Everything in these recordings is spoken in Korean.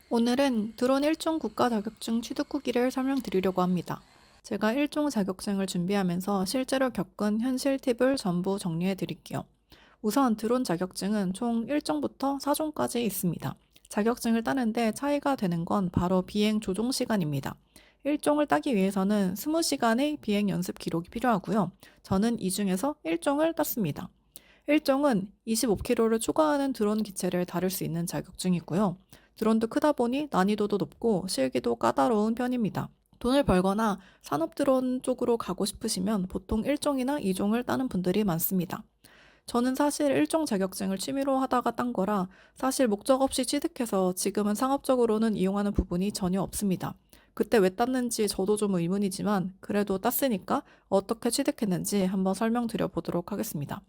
오늘은 드론 1종 국가 자격증 취득 후기를 설명드리려고 합니다. 제가 1종 자격증을 준비하면서 실제로 겪은 현실 팁을 전부 정리해 드릴게요. 우선 드론 자격증은 총 1종부터 4종까지 있습니다. 자격증을 따는데 차이가 되는 건 바로 비행 조종 시간입니다. 1종을 따기 위해서는 20시간의 비행 연습 기록이 필요하고요. 저는 이 중에서 1종을 땄습니다. 1종은 25kg를 초과하는 드론 기체를 다룰 수 있는 자격증이고요. 드론도 크다 보니 난이도도 높고 실기도 까다로운 편입니다. 돈을 벌거나 산업 드론 쪽으로 가고 싶으시면 보통 1종이나 2종을 따는 분들이 많습니다. 저는 사실 1종 자격증을 취미로 하다가 딴 거라 사실 목적 없이 취득해서 지금은 상업적으로는 이용하는 부분이 전혀 없습니다. 그때 왜 땄는지 저도 좀 의문이지만 그래도 땄으니까 어떻게 취득했는지 한번 설명드려 보도록 하겠습니다.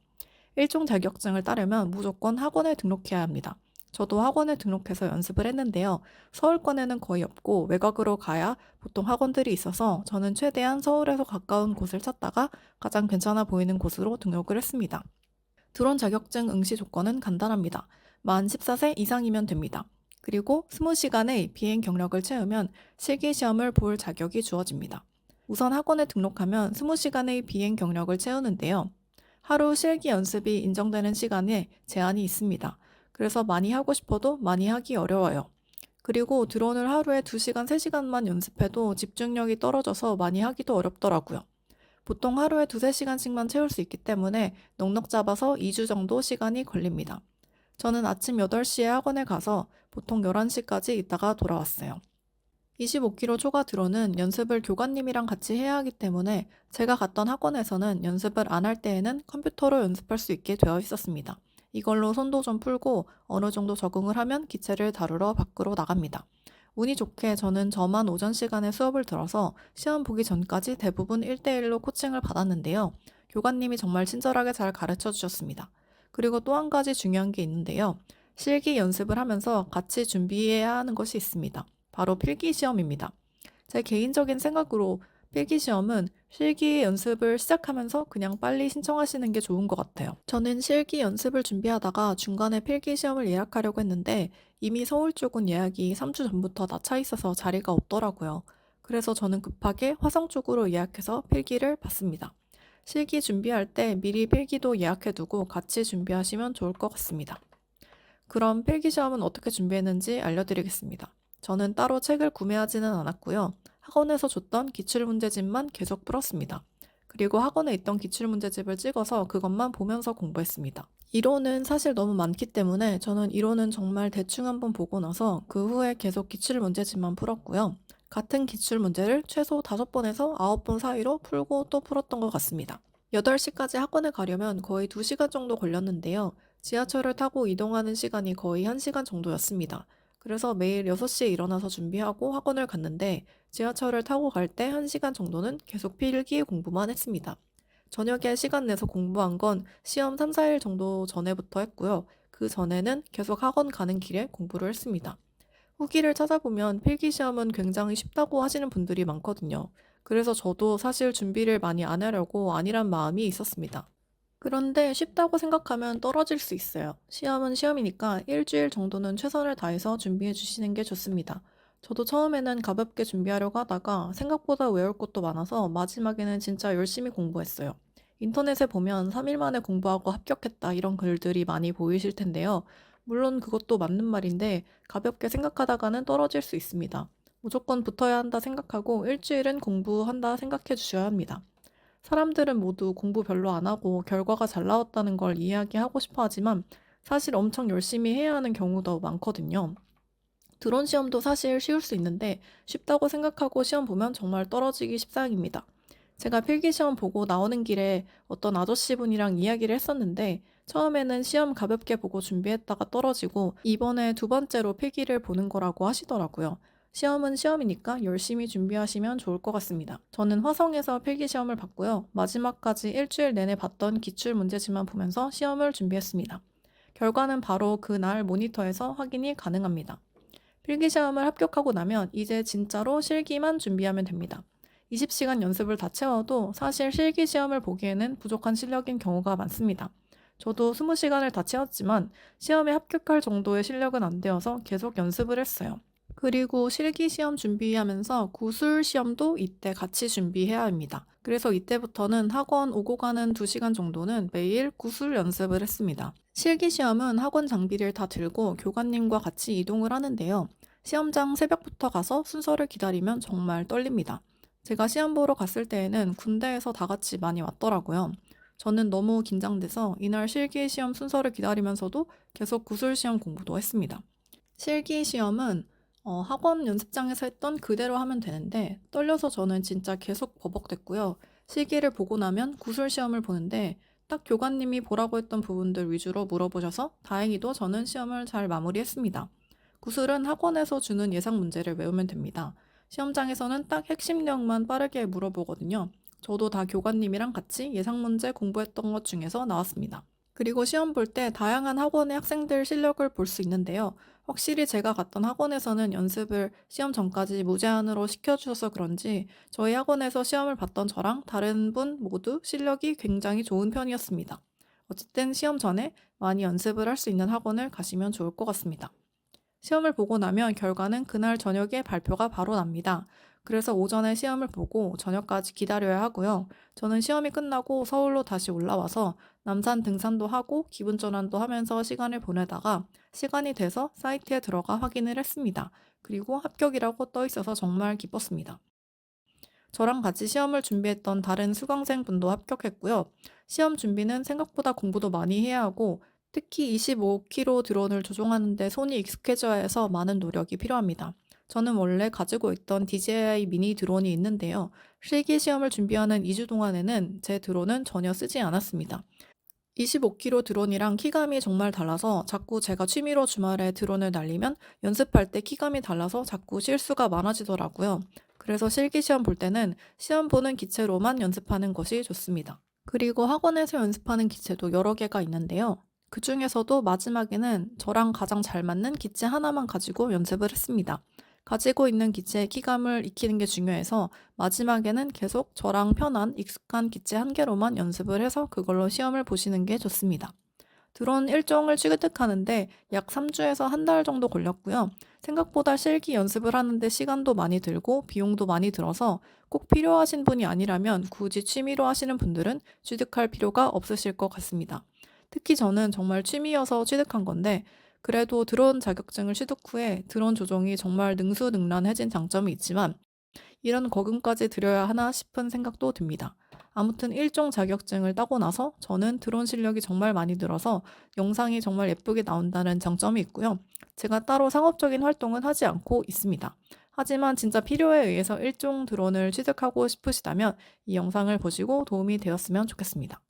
1종 자격증을 따려면 무조건 학원에 등록해야 합니다. 저도 학원에 등록해서 연습을 했는데요. 서울권에는 거의 없고 외곽으로 가야 보통 학원들이 있어서 저는 최대한 서울에서 가까운 곳을 찾다가 가장 괜찮아 보이는 곳으로 등록을 했습니다. 드론 자격증 응시 조건은 간단합니다. 만 14세 이상이면 됩니다. 그리고 20시간의 비행 경력을 채우면 실기시험을 볼 자격이 주어집니다. 우선 학원에 등록하면 20시간의 비행 경력을 채우는데요. 하루 실기 연습이 인정되는 시간에 제한이 있습니다. 그래서 많이 하고 싶어도 많이 하기 어려워요. 그리고 드론을 하루에 2시간, 3시간만 연습해도 집중력이 떨어져서 많이 하기도 어렵더라고요. 보통 하루에 2~3시간씩만 채울 수 있기 때문에 넉넉 잡아서 2주 정도 시간이 걸립니다. 저는 아침 8시에 학원에 가서 보통 11시까지 있다가 돌아왔어요. 25km 초과 드론은 연습을 교관님이랑 같이 해야 하기 때문에 제가 갔던 학원에서는 연습을 안 할 때에는 컴퓨터로 연습할 수 있게 되어 있었습니다. 이걸로 손도 좀 풀고 어느 정도 적응을 하면 기체를 다루러 밖으로 나갑니다. 운이 좋게 저는 저만 오전 시간에 수업을 들어서 시험 보기 전까지 대부분 1대1로 코칭을 받았는데요. 교관님이 정말 친절하게 잘 가르쳐 주셨습니다. 그리고 또 한 가지 중요한 게 있는데요. 실기 연습을 하면서 같이 준비해야 하는 것이 있습니다. 바로 필기시험입니다. 제 개인적인 생각으로 필기시험은 실기 연습을 시작하면서 그냥 빨리 신청하시는 게 좋은 것 같아요. 저는 실기 연습을 준비하다가 중간에 필기시험을 예약하려고 했는데 이미 서울 쪽은 예약이 3주 전부터 다 차 있어서 자리가 없더라고요. 그래서 저는 급하게 화성 쪽으로 예약해서 필기를 봤습니다. 실기 준비할 때 미리 필기도 예약해두고 같이 준비하시면 좋을 것 같습니다. 그럼 필기시험은 어떻게 준비했는지 알려드리겠습니다. 저는 따로 책을 구매하지는 않았고요. 학원에서 줬던 기출문제집만 계속 풀었습니다. 그리고 학원에 있던 기출문제집을 찍어서 그것만 보면서 공부했습니다. 이론은 사실 너무 많기 때문에 저는 이론은 정말 대충 한번 보고 나서 그 후에 계속 기출문제집만 풀었고요. 같은 기출문제를 최소 5번에서 9번 사이로 풀고 또 풀었던 것 같습니다. 8시까지 학원에 가려면 거의 2시간 정도 걸렸는데요. 지하철을 타고 이동하는 시간이 거의 1시간 정도였습니다. 그래서 매일 6시에 일어나서 준비하고 학원을 갔는데 지하철을 타고 갈 때 1시간 정도는 계속 필기 공부만 했습니다. 저녁에 시간 내서 공부한 건 시험 3, 4일 정도 전에부터 했고요. 그 전에는 계속 학원 가는 길에 공부를 했습니다. 후기를 찾아보면 필기시험은 굉장히 쉽다고 하시는 분들이 많거든요. 그래서 저도 사실 준비를 많이 안 하려고 아니란 마음이 있었습니다. 그런데 쉽다고 생각하면 떨어질 수 있어요. 시험은 시험이니까 일주일 정도는 최선을 다해서 준비해 주시는 게 좋습니다. 저도 처음에는 가볍게 준비하려고 하다가 생각보다 외울 것도 많아서 마지막에는 진짜 열심히 공부했어요. 인터넷에 보면 3일 만에 공부하고 합격했다 이런 글들이 많이 보이실 텐데요. 물론 그것도 맞는 말인데 가볍게 생각하다가는 떨어질 수 있습니다. 무조건 붙어야 한다 생각하고 일주일은 공부한다 생각해 주셔야 합니다. 사람들은 모두 공부 별로 안 하고 결과가 잘 나왔다는 걸 이야기하고 싶어 하지만 사실 엄청 열심히 해야 하는 경우도 많거든요. 드론 시험도 사실 쉬울 수 있는데 쉽다고 생각하고 시험 보면 정말 떨어지기 십상입니다. 제가 필기 시험 보고 나오는 길에 어떤 아저씨 분이랑 이야기를 했었는데 처음에는 시험 가볍게 보고 준비했다가 떨어지고 이번에 두 번째로 필기를 보는 거라고 하시더라고요. 시험은 시험이니까 열심히 준비하시면 좋을 것 같습니다. 저는 화성에서 필기 시험을 봤고요. 마지막까지 일주일 내내 봤던 기출 문제지만 보면서 시험을 준비했습니다. 결과는 바로 그날 모니터에서 확인이 가능합니다. 필기시험을 합격하고 나면 이제 진짜로 실기만 준비하면 됩니다. 20시간 연습을 다 채워도 사실 실기시험을 보기에는 부족한 실력인 경우가 많습니다. 저도 20시간을 다 채웠지만 시험에 합격할 정도의 실력은 안 되어서 계속 연습을 했어요. 그리고 실기시험 준비하면서 구술시험도 이때 같이 준비해야 합니다. 그래서 이때부터는 학원 오고 가는 2시간 정도는 매일 구술 연습을 했습니다. 실기시험은 학원 장비를 다 들고 교관님과 같이 이동을 하는데요. 시험장 새벽부터 가서 순서를 기다리면 정말 떨립니다. 제가 시험 보러 갔을 때에는 군대에서 다 같이 많이 왔더라고요. 저는 너무 긴장돼서 이날 실기시험 순서를 기다리면서도 계속 구술시험 공부도 했습니다. 실기시험은 학원 연습장에서 했던 그대로 하면 되는데 떨려서 저는 진짜 계속 버벅댔고요. 실기를 보고 나면 구술 시험을 보는데 딱 교관님이 보라고 했던 부분들 위주로 물어보셔서 다행히도 저는 시험을 잘 마무리했습니다. 구술은 학원에서 주는 예상 문제를 외우면 됩니다. 시험장에서는 딱 핵심 내용만 빠르게 물어보거든요. 저도 다 교관님이랑 같이 예상 문제 공부했던 것 중에서 나왔습니다. 그리고 시험 볼 때 다양한 학원의 학생들 실력을 볼 수 있는데요. 확실히 제가 갔던 학원에서는 연습을 시험 전까지 무제한으로 시켜주셔서 그런지 저희 학원에서 시험을 봤던 저랑 다른 분 모두 실력이 굉장히 좋은 편이었습니다. 어쨌든 시험 전에 많이 연습을 할 수 있는 학원을 가시면 좋을 것 같습니다. 시험을 보고 나면 결과는 그날 저녁에 발표가 바로 납니다. 그래서 오전에 시험을 보고 저녁까지 기다려야 하고요. 저는 시험이 끝나고 서울로 다시 올라와서 남산 등산도 하고 기분 전환도 하면서 시간을 보내다가 시간이 돼서 사이트에 들어가 확인을 했습니다. 그리고 합격이라고 떠 있어서 정말 기뻤습니다. 저랑 같이 시험을 준비했던 다른 수강생 분도 합격했고요. 시험 준비는 생각보다 공부도 많이 해야 하고 특히 25kg 드론을 조종하는 데 손이 익숙해져야 해서 많은 노력이 필요합니다. 저는 원래 가지고 있던 DJI 미니 드론이 있는데요. 실기 시험을 준비하는 2주 동안에는 제 드론은 전혀 쓰지 않았습니다. 25kg 드론이랑 키감이 정말 달라서 자꾸 제가 취미로 주말에 드론을 날리면 연습할 때 키감이 달라서 자꾸 실수가 많아지더라고요. 그래서 실기시험 볼 때는 시험 보는 기체로만 연습하는 것이 좋습니다. 그리고 학원에서 연습하는 기체도 여러 개가 있는데요. 그 중에서도 마지막에는 저랑 가장 잘 맞는 기체 하나만 가지고 연습을 했습니다. 가지고 있는 기체의 키감을 익히는 게 중요해서 마지막에는 계속 저랑 편한 익숙한 기체 한 개로만 연습을 해서 그걸로 시험을 보시는 게 좋습니다. 드론 일정을 취득하는데 약 3주에서 한 달 정도 걸렸고요. 생각보다 실기 연습을 하는데 시간도 많이 들고 비용도 많이 들어서 꼭 필요하신 분이 아니라면 굳이 취미로 하시는 분들은 취득할 필요가 없으실 것 같습니다. 특히 저는 정말 취미여서 취득한 건데 그래도 드론 자격증을 취득 후에 드론 조종이 정말 능수능란해진 장점이 있지만 이런 거금까지 들여야 하나 싶은 생각도 듭니다. 아무튼 일종 자격증을 따고 나서 저는 드론 실력이 정말 많이 늘어서 영상이 정말 예쁘게 나온다는 장점이 있고요. 제가 따로 상업적인 활동은 하지 않고 있습니다. 하지만 진짜 필요에 의해서 일종 드론을 취득하고 싶으시다면 이 영상을 보시고 도움이 되었으면 좋겠습니다.